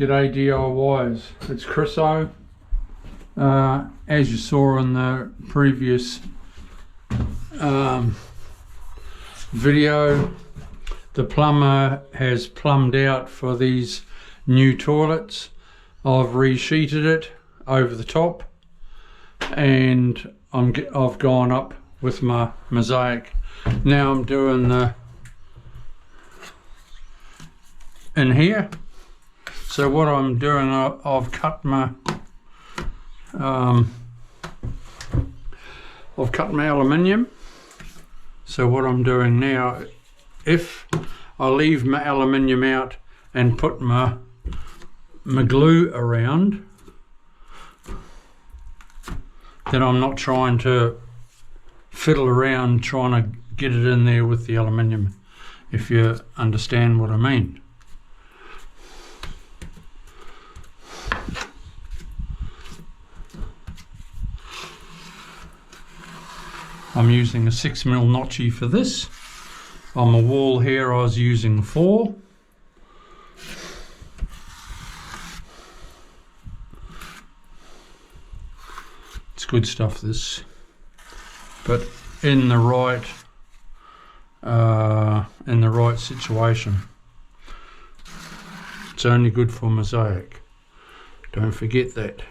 G'day DIYers, it's Chriso. As you saw in the previous video, the plumber has plumbed out for these new toilets. I've resheeted it over the top and I've gone up with my Mosaic. Now I'm doing the in here. So what I'm doing, I've cut my aluminium. So what I'm doing now, if I leave my aluminium out and put my glue around, then I'm not trying to fiddle around trying to get it in there with the aluminium, if you understand what I mean. I'm using a 6mm notchy for this. On the wall here I was using 4. It's good stuff, this, but in the right situation. It's only good for Mosaic. Don't forget that.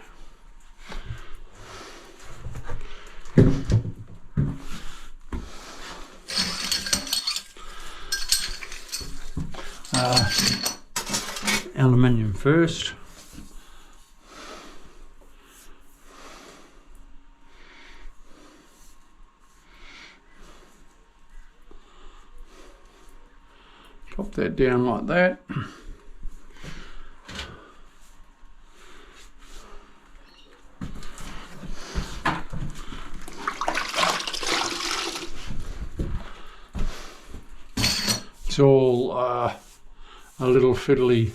Aluminium first. Pop that down like that. It's all a little fiddly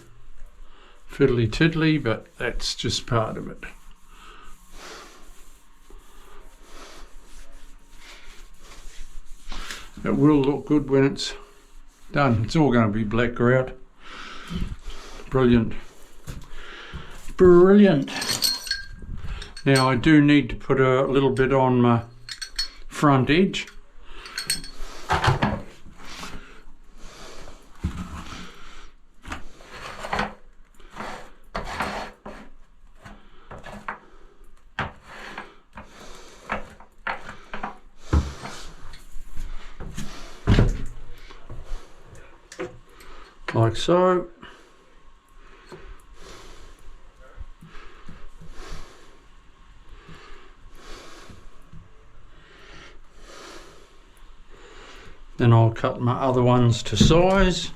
tiddly, but that's just part of it. It will look good when it's done. It's all going to be black grout. Brilliant. Brilliant. Now I do need to put a little bit on my front edge. Like so. Then I'll cut my other ones to size.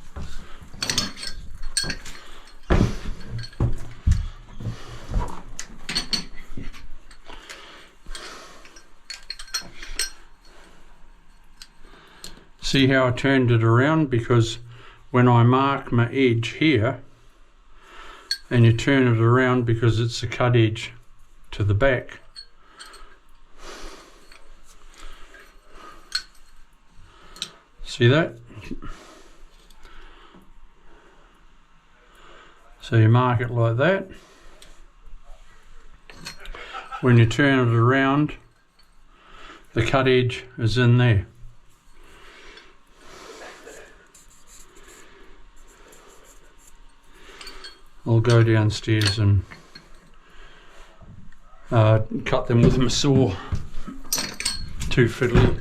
See how I turned it around? Because when I mark my edge here and you turn it around, because it's a cut edge to the back, see that? So you mark it like that. When you turn it around, the cut edge is in there. I'll go downstairs and cut them with my saw. Too fiddly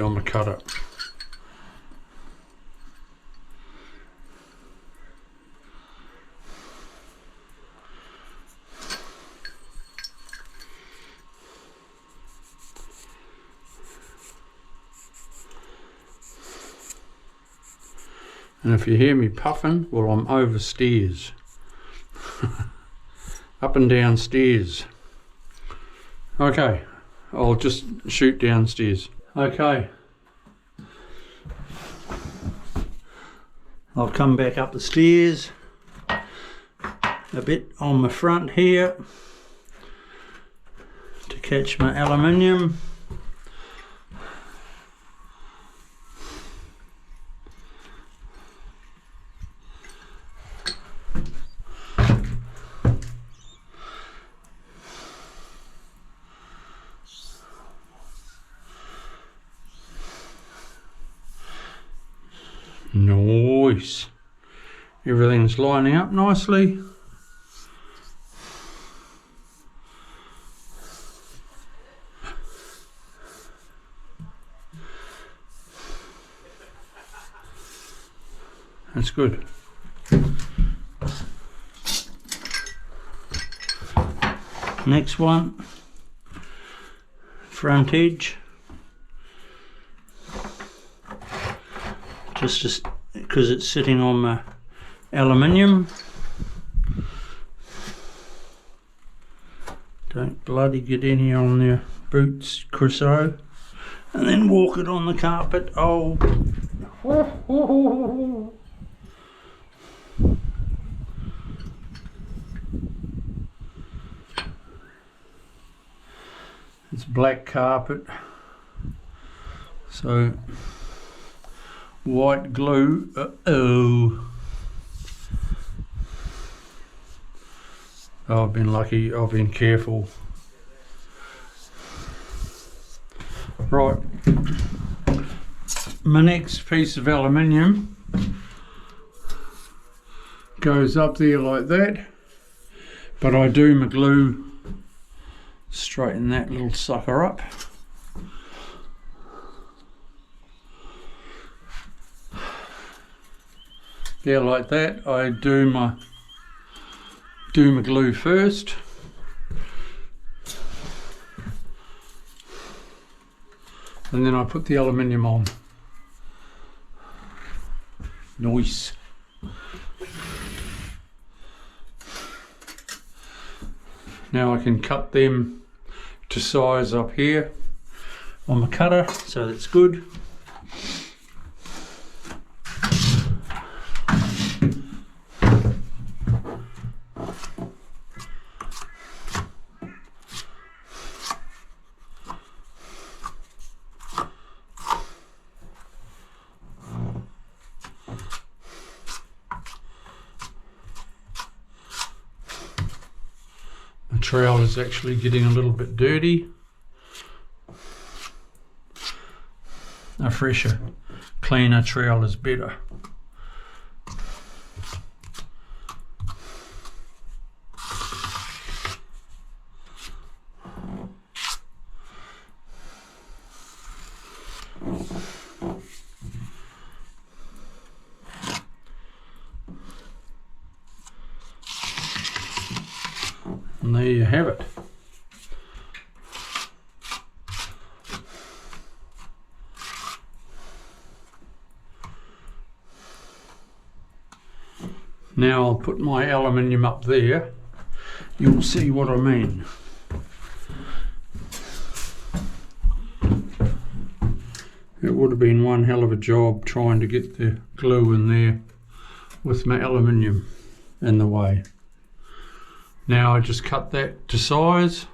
on my cutter. And if you hear me puffing, well, I'm overstairs. Up and down stairs. Okay, I'll just shoot downstairs. Okay. I'll come back up the stairs. A bit on my front here to catch my aluminium. Everything's lining up nicely. That's good. Next one, front edge. Just because it's sitting on my aluminium. Don't bloody get any on your boots, Chriso. And then walk it on the carpet. Oh. It's black carpet, so white glue. Oh, I've been lucky, I've been careful. Right, my next piece of aluminium goes up there like that, but I do my glue straighten that little sucker up. There like that. I do my glue first. And then I put the aluminium on. Nice. Now I can cut them to size up here on the cutter, so that's good. The trowel is actually getting a little bit dirty. A fresher, cleaner trowel is better. And there you have it. Now I'll put my aluminium up there. You'll see what I mean. It would have been one hell of a job trying to get the glue in there with my aluminium in the way. Now I just cut that to size.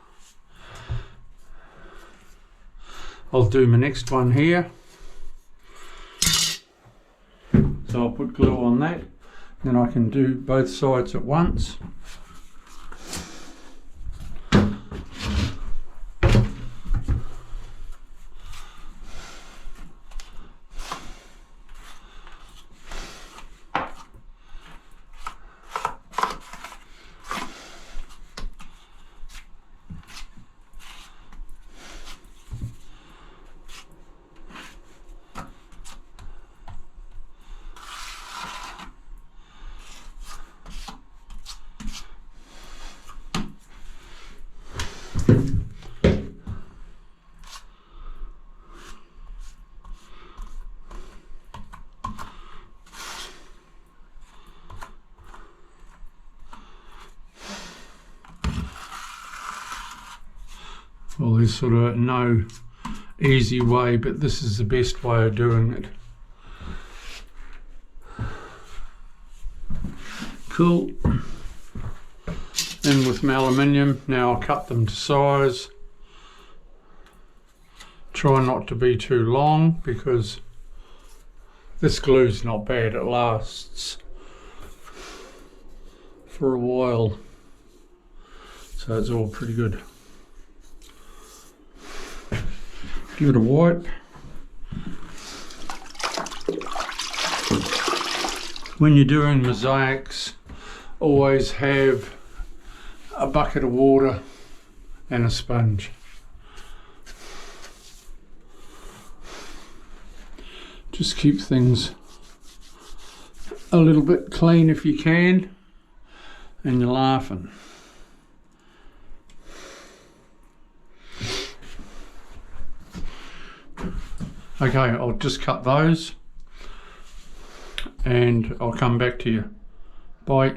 I'll do my next one here. So I'll put glue on that, then I can do both sides at once. Well, there's sort of no easy way, but this is the best way of doing it. Cool. And with my aluminium, now I'll cut them to size. Try not to be too long because this glue's not bad, it lasts for a while. So it's all pretty good. Give it a wipe. When you're doing mosaics, always have a bucket of water and a sponge. Just keep things a little bit clean if you can, and you're laughing. Okay, I'll just cut those and I'll come back to you. Bye.